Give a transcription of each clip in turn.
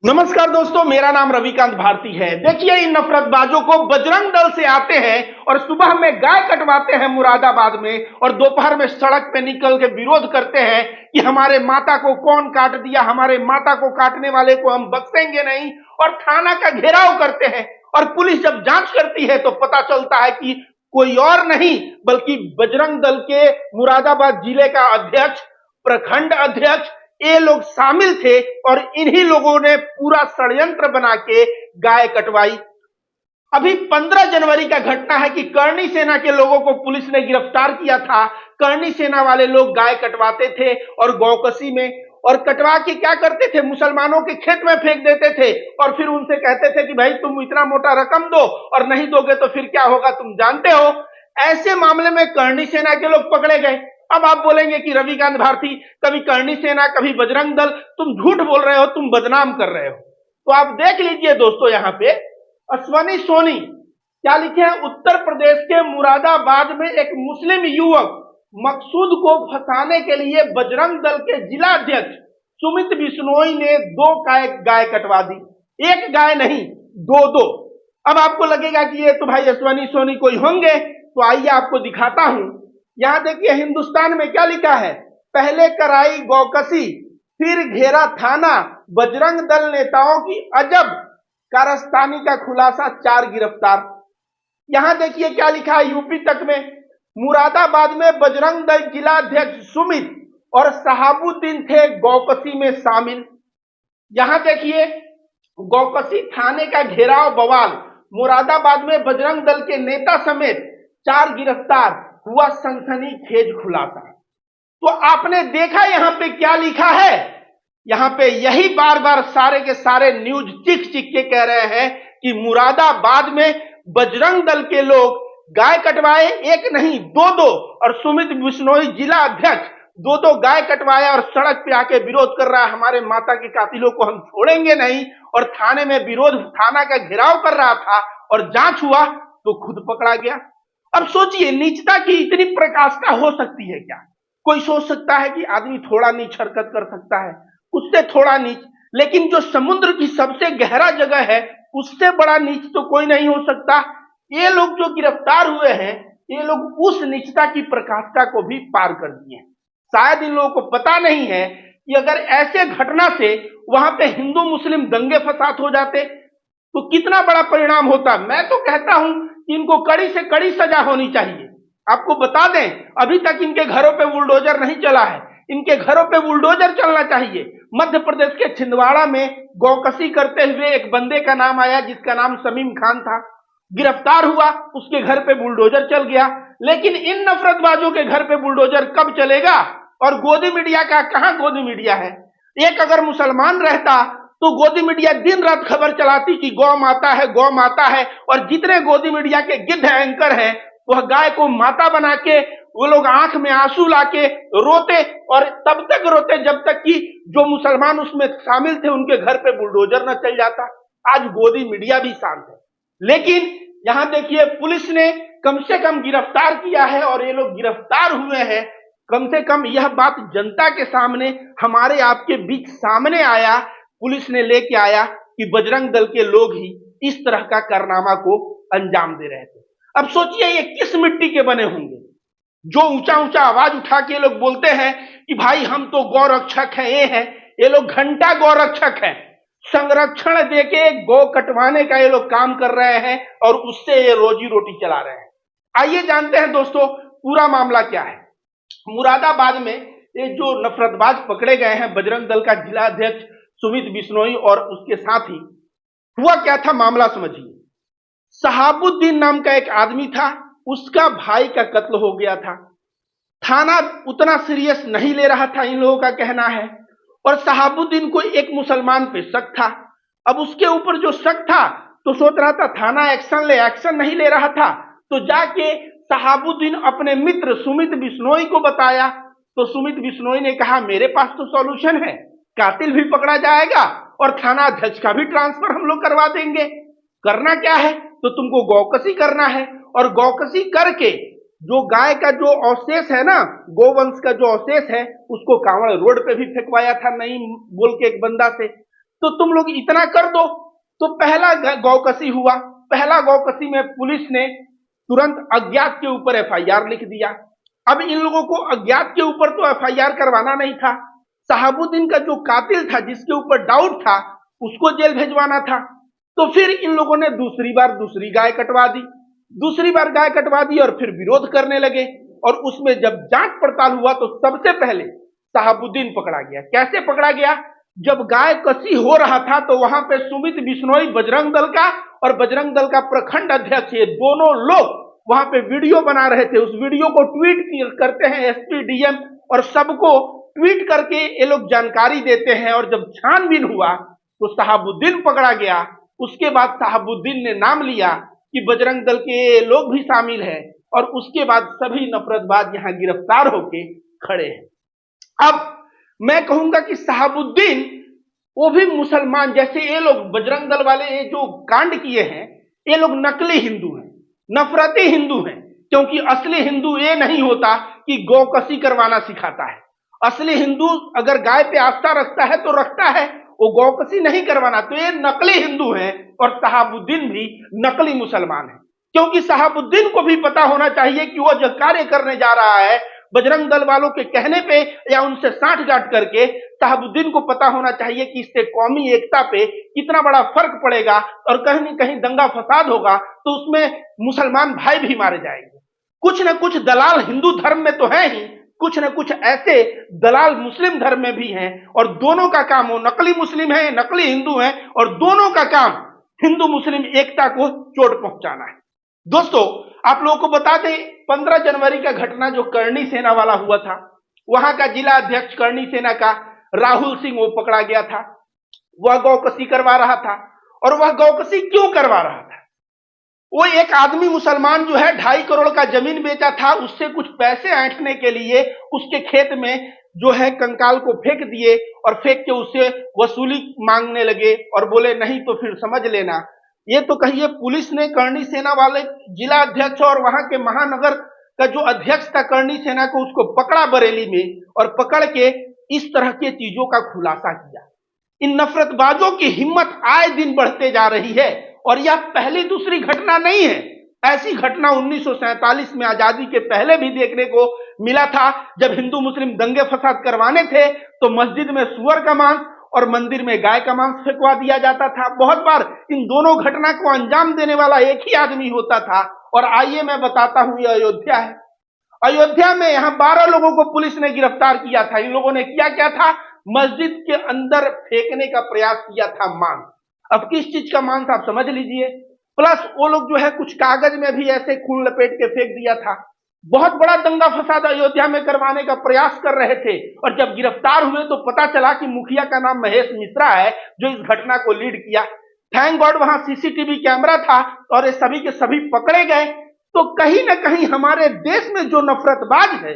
नमस्कार दोस्तों, मेरा नाम रविकांत भारती है। देखिए, इन नफरतबाजों को बजरंग दल से आते हैं और सुबह में गाय कटवाते हैं मुरादाबाद में, और दोपहर में सड़क पे निकल के विरोध करते हैं कि हमारे माता को कौन काट दिया, हमारे माता को काटने वाले को हम बख्शेंगे नहीं, और थाना का घेराव करते हैं। और पुलिस जब जांच करती है तो पता चलता है कि कोई और नहीं बल्कि बजरंग दल के मुरादाबाद जिले का अध्यक्ष, प्रखंड अध्यक्ष, ये लोग शामिल थे। और इन्हीं लोगों ने पूरा षड्यंत्र बना के गाय कटवाई। अभी 15 जनवरी का घटना है कि करनी सेना के लोगों को पुलिस ने गिरफ्तार किया था। करनी सेना वाले लोग गाय कटवाते थे और गौकसी में, और कटवा के क्या करते थे, मुसलमानों के खेत में फेंक देते थे और फिर उनसे कहते थे कि भाई तुम इतना मोटा रकम दो, और नहीं दोगे तो फिर क्या होगा तुम जानते हो। ऐसे मामले में करनी सेना के लोग पकड़े गए। अब आप बोलेंगे कि रविकांत भारती, कभी करनी सेना कभी बजरंग दल, तुम झूठ बोल रहे हो, तुम बदनाम कर रहे हो। तो आप देख लीजिए दोस्तों, यहाँ पे अश्वनी सोनी क्या लिखे हैं, उत्तर प्रदेश के मुरादाबाद में एक मुस्लिम युवक मकसूद को फंसाने के लिए बजरंग दल के जिला अध्यक्ष सुमित बिश्नोई ने दो गाय कटवा दी। एक गाय नहीं, दो दो। अब आपको लगेगा कि ये तो भाई अश्वनी सोनी कोई होंगे, तो आइए आपको दिखाता हूं। यहां देखिए, हिंदुस्तान में क्या लिखा है, पहले कराई गौकसी फिर घेरा थाना, बजरंग दल नेताओं की अजब कारस्तानी का खुलासा, 4 गिरफ्तार। यहां देखिए क्या लिखा है, यूपी तक में मुरादाबाद में बजरंग दल जिला अध्यक्ष सुमित और शहाबुद्दीन थे गौकसी में शामिल। यहां देखिए, गौकसी थाने का घेराव बवाल, मुरादाबाद में बजरंग दल के नेता समेत 4 गिरफ्तार, हुआ सनसनीखेज खुलासा। तो आपने देखा यहां पे क्या लिखा है, यहां पे यही बार बार सारे के सारे न्यूज चिख चिख के कह रहे हैं कि मुरादाबाद में बजरंग दल के लोग गाय कटवाए, एक नहीं दो दो, और सुमित बिश्नोई जिला अध्यक्ष दो दो गाय कटवाया और सड़क पे आके विरोध कर रहा है, हमारे माता के कातिलों को हम छोड़ेंगे नहीं। और थाने में विरोध, थाना का घेराव कर रहा था, और जांच हुआ तो खुद पकड़ा गया। अब सोचिए, नीचता की इतनी प्रकाशता हो सकती है क्या? कोई सोच सकता है कि आदमी थोड़ा नीच हरकत कर सकता है, उससे थोड़ा नीच, लेकिन जो समुद्र की सबसे गहरा जगह है उससे बड़ा नीच तो कोई नहीं हो सकता। ये लोग जो गिरफ्तार हुए हैं, ये लोग उस नीचता की प्रकाशता को भी पार कर दिए हैं। शायद इन लोगों को पता नहीं है कि अगर ऐसे घटना से वहां पे हिंदू मुस्लिम दंगे फसाद हो जाते तो कितना बड़ा परिणाम होता। मैं तो कहता हूं कि इनको कड़ी से कड़ी सजा होनी चाहिए। आपको बता दें, अभी तक इनके घरों पे बुलडोजर नहीं चला है, इनके घरों पे बुलडोजर चलना चाहिए। मध्य प्रदेश के छिंदवाड़ा में गौकसी करते हुए एक बंदे का नाम आया जिसका नाम समीम खान था, गिरफ्तार हुआ, उसके घर पे बुलडोजर चल गया। लेकिन इन नफरतबाजों के घर पे बुलडोजर कब चलेगा? और गोदी मीडिया का कहां गोदी मीडिया है? एक अगर मुसलमान रहता तो गोदी मीडिया दिन रात खबर चलाती कि गौ माता है, गौ माता है, और जितने गोदी मीडिया के गिद्ध एंकर हैं वह गाय को माता बना के वो लोग आंख में आंसू लाके रोते, और तब तक रोते जब तक कि जो मुसलमान उसमें शामिल थे उनके घर पे बुलडोजर न चल जाता। आज गोदी मीडिया भी शांत है, लेकिन यहां देखिए पुलिस ने कम से कम गिरफ्तार किया है, और ये लोग गिरफ्तार हुए हैं। कम से कम यह बात जनता के सामने, हमारे आपके बीच सामने आया, पुलिस ने लेके आया कि बजरंग दल के लोग ही इस तरह का कारनामा को अंजाम दे रहे थे। अब सोचिए ये किस मिट्टी के बने होंगे, जो ऊंचा ऊंचा आवाज उठा के लोग बोलते हैं कि भाई हम तो गौरक्षक हैं, ये है, ये लोग घंटा गौरक्षक हैं। संरक्षण देके गौ कटवाने का ये लोग काम कर रहे हैं और उससे ये रोजी रोटी चला रहे हैं। आइए जानते हैं दोस्तों पूरा मामला क्या है। मुरादाबाद में ये जो नफरतबाज पकड़े गए हैं, बजरंग दल का जिला अध्यक्ष सुमित बिश्नोई और उसके साथी, हुआ क्या था मामला समझिए। शहाबुद्दीन नाम का एक आदमी था, उसका भाई का कत्ल हो गया था। थाना उतना सीरियस नहीं ले रहा था, इन लोगों का कहना है, और शहाबुद्दीन को एक मुसलमान पे शक था। अब उसके ऊपर जो शक था तो सोच रहा था थाना एक्शन ले, एक्शन नहीं ले रहा था, तो जाके शहाबुद्दीन अपने मित्र सुमित बिश्नोई को बताया। तो सुमित बिश्नोई ने कहा मेरे पास तो सॉल्यूशन है, कातिल भी पकड़ा जाएगा और थाना अध्यक्ष का भी ट्रांसफर हम लोग करवा देंगे। करना क्या है, तो तुमको गौकसी करना है, और गौकसी करके जो गाय का जो अवशेष है ना, गोवंश का जो अवशेष है, उसको कांवड़ रोड पे भी फेंकवाया था नहीं बोल के एक बंदा से। तो तुम लोग इतना कर दो। तो पहला गौकसी हुआ। पहला गौकसी में पुलिस ने तुरंत अज्ञात के ऊपर एफआईआर लिख दिया। अब इन लोगों को अज्ञात के ऊपर तो एफआईआर करवाना नहीं था, शहाबुद्दीन का जो कातिल था, जिसके ऊपर डाउट था, उसको जेल भेजवाना था। तो फिर इन लोगों ने दूसरी बार दूसरी गाय कटवा दी। दूसरी बार गाय कटवा दी और फिर विरोध करने लगे। और उसमें जब जांच पड़ताल हुआ तो सबसे पहले शहाबुद्दीन पकड़ा गया। कैसे पकड़ा गया? जब गाय कसी हो रहा था तो वहां पे सुमित बिश्नोई बजरंग दल का और बजरंग दल का प्रखंड अध्यक्ष, ये दोनों लोग वहां पे वीडियो बना रहे थे। उस वीडियो को ट्वीट करते हैं एसपी, डीएम और सबको ट्वीट करके ये लोग जानकारी देते हैं। और जब छानबीन हुआ तो शहाबुद्दीन पकड़ा गया। उसके बाद शहाबुद्दीन ने नाम लिया कि बजरंग दल के लोग भी शामिल हैं, और उसके बाद सभी नफरतबाज यहां गिरफ्तार होके खड़े हैं। अब मैं कहूंगा कि शहाबुद्दीन वो भी मुसलमान, जैसे ये लोग बजरंग दल वाले ये जो कांड किए हैं, ये लोग नकली हिंदू हैं, नफरती हिंदू हैं। क्योंकि असली हिंदू ये नहीं होता कि गौकसी करवाना सिखाता है। असली हिंदू अगर गाय पे आस्था रखता है तो रखता है, वो गौकसी नहीं करवाना। तो ये नकली हिंदू हैं और शहाबुद्दीन भी नकली मुसलमान है। क्योंकि शहाबुद्दीन को भी पता होना चाहिए कि वो जो कार्य करने जा रहा है बजरंग दल वालों के कहने पे या उनसे साठगांठ करके, शहाबुद्दीन को पता होना चाहिए कि इससे कौमी एकता पे कितना बड़ा फर्क पड़ेगा और कहीं न कहीं दंगा फसाद होगा तो उसमें मुसलमान भाई भी मारे जाएंगे। कुछ न कुछ दलाल हिंदू धर्म में तो है ही, कुछ न कुछ ऐसे दलाल मुस्लिम धर्म में भी हैं। और दोनों का काम, वो नकली मुस्लिम है, नकली हिंदू है, और दोनों का काम हिंदू मुस्लिम एकता को चोट पहुंचाना है। दोस्तों, आप लोगों को बता दें, 15 जनवरी का घटना जो करणी सेना वाला हुआ था, वहां का जिला अध्यक्ष करणी सेना का राहुल सिंह वो पकड़ा गया था। वह गौकसी करवा रहा था। और वह गौकसी क्यों करवा रहा था? वो एक आदमी मुसलमान जो है 2.5 करोड़ का जमीन बेचा था, उससे कुछ पैसे ऐंठने के लिए उसके खेत में जो है कंकाल को फेंक दिए और फेंक के उससे वसूली मांगने लगे और बोले नहीं तो फिर समझ लेना। ये तो कहिए पुलिस ने करणी सेना वाले जिला अध्यक्ष और वहां के महानगर का जो अध्यक्ष था करणी सेना को, उसको पकड़ा बरेली में और पकड़ के इस तरह के चीजों का खुलासा किया। इन नफरतबाजों की हिम्मत आए दिन बढ़ते जा रही है और यह पहली दूसरी घटना नहीं है। ऐसी घटना 1947 में आजादी के पहले भी देखने को मिला था। जब हिंदू मुस्लिम दंगे फसाद करवाने थे तो मस्जिद में सुअर का मांस और मंदिर में गाय का मांस फेंकवा दिया जाता था। बहुत बार इन दोनों घटना को अंजाम देने वाला एक ही आदमी होता था। और आइए मैं बताता हूं, यह अयोध्या है। अयोध्या में यहां 12 लोगों को पुलिस ने गिरफ्तार किया था। इन लोगों ने क्या था? मस्जिद के अंदर फेंकने का प्रयास किया था मांस। अब किस चीज का मांस आप समझ लीजिए। प्लस वो लोग जो है कुछ कागज में भी ऐसे खून लपेट के फेंक दिया था। बहुत बड़ा दंगा फसाद अयोध्या में करवाने का प्रयास कर रहे थे। और जब गिरफ्तार हुए तो पता चला कि मुखिया का नाम महेश मिश्रा है जो इस घटना को लीड किया। थैंक गॉड वहां सीसीटीवी कैमरा था और ये सभी के सभी पकड़े गए। तो कहीं ना कहीं हमारे देश में जो नफरतबाज है,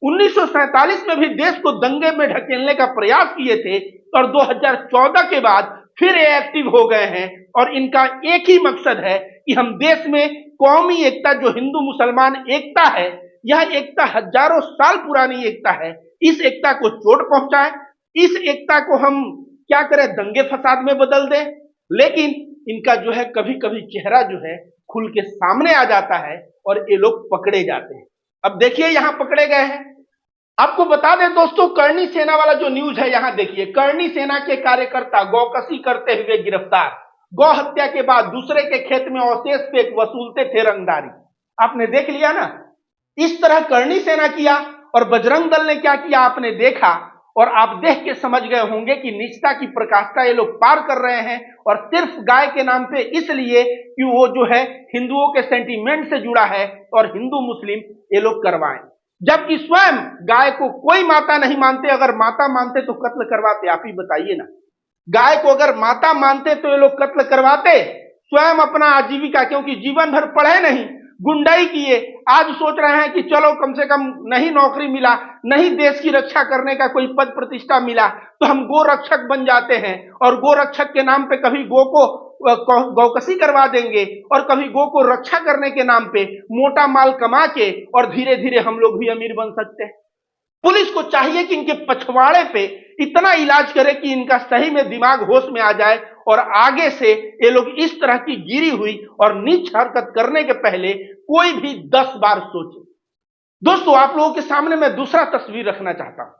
1947 में भी देश को दंगे में ढकेलने का प्रयास किए थे और 2014 के बाद फिर ये एक्टिव हो गए हैं। और इनका एक ही मकसद है कि हम देश में कौमी एकता, जो हिंदू मुसलमान एकता है, यह एकता हजारों साल पुरानी एकता है, इस एकता को चोट पहुंचाए। इस एकता को हम क्या करें? दंगे फसाद में बदल दें। लेकिन इनका जो है कभी कभी चेहरा जो है खुल के सामने आ जाता है और ये लोग पकड़े जाते हैं। अब देखिए यहां पकड़े गए हैं। आपको बता दें दोस्तों, करणी सेना वाला जो न्यूज है यहां देखिए। करणी सेना के कार्यकर्ता गौकसी करते हुए गिरफ्तार। गौ हत्या के बाद दूसरे के खेत में अवशेष फेंक वसूलते थे रंगदारी। आपने देख लिया ना, इस तरह करणी सेना किया। और बजरंग दल ने क्या किया आपने देखा। और आप देख के समझ गए होंगे कि नीचता की प्रकाष्ठा ये लोग पार कर रहे हैं। और सिर्फ गाय के नाम पे, इसलिए कि वो जो है हिंदुओं के सेंटीमेंट से जुड़ा है और हिंदू मुस्लिम ये लोग करवाएं। जबकि स्वयं गाय को कोई माता नहीं मानते। अगर माता मानते तो कत्ल करवाते? आप ही बताइए ना। गाय को अगर माता मानते तो ये लोग कत्ल करवाते? स्वयं अपना आजीविका, क्योंकि जीवन भर पढ़े नहीं, गुंडाई किए, आज सोच रहे हैं कि चलो कम से कम नहीं नौकरी मिला, नहीं देश की रक्षा करने का कोई पद प्रतिष्ठा मिला तो हम गो रक्षक बन जाते हैं। और गो रक्षक के नाम पे कभी गो को गौकसी करवा देंगे और कभी गो को रक्षा करने के नाम पे मोटा माल कमा के और धीरे धीरे हम लोग भी अमीर बन सकते हैं। पुलिस को चाहिए कि इनके पछवाड़े पे इतना इलाज करे कि इनका सही में दिमाग होश में आ जाए और आगे से ये लोग इस तरह की गिरी हुई और नीच हरकत करने के पहले कोई भी 10 बार सोचे। दोस्तों, आप लोगों के सामने मैं दूसरा तस्वीर रखना चाहता हूं।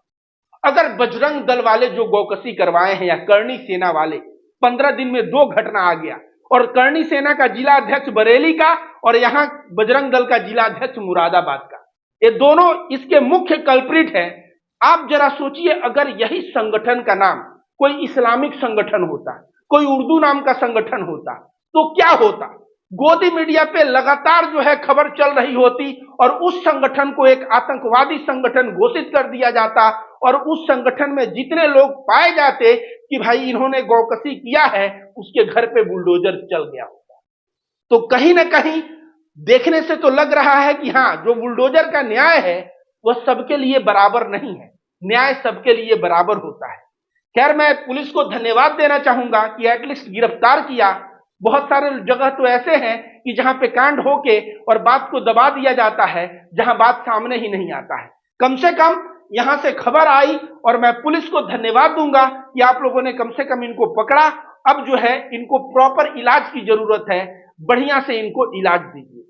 अगर बजरंग दल वाले जो गौकसी करवाए हैं या करणी सेना वाले, 15 दिन में 2 घटना आ गया, और करणी सेना का जिला अध्यक्ष बरेली का और यहां बजरंग दल का जिला अध्यक्ष मुरादाबाद का, ये दोनों इसके मुख्य कल्प्रिट हैं। आप जरा सोचिए, अगर यही संगठन का नाम कोई इस्लामिक संगठन होता, कोई उर्दू नाम का संगठन होता, तो क्या होता? गोदी मीडिया पे लगातार जो है खबर चल रही होती और उस संगठन को एक आतंकवादी संगठन घोषित कर दिया जाता और उस संगठन में जितने लोग पाए जाते कि भाई इन्होंने गौकसी किया है, उसके घर पे बुलडोजर चल गया होता। तो कहीं ना कहीं देखने से तो लग रहा है कि हां, जो बुलडोजर का न्याय है वह सबके लिए बराबर नहीं है, न्याय सबके लिए बराबर होता है। खैर, मैं पुलिस को धन्यवाद देना चाहूंगा कि एटलीस्ट गिरफ्तार किया। बहुत सारे जगह तो ऐसे हैं कि जहां पे कांड होके और बात को दबा दिया जाता है, जहां बात सामने ही नहीं आता है। कम से कम यहां से खबर आई और मैं पुलिस को धन्यवाद दूंगा कि आप लोगों ने कम से कम इनको पकड़ा। अब जो है इनको प्रॉपर इलाज की जरूरत है, बढ़िया से इनको इलाज दीजिए।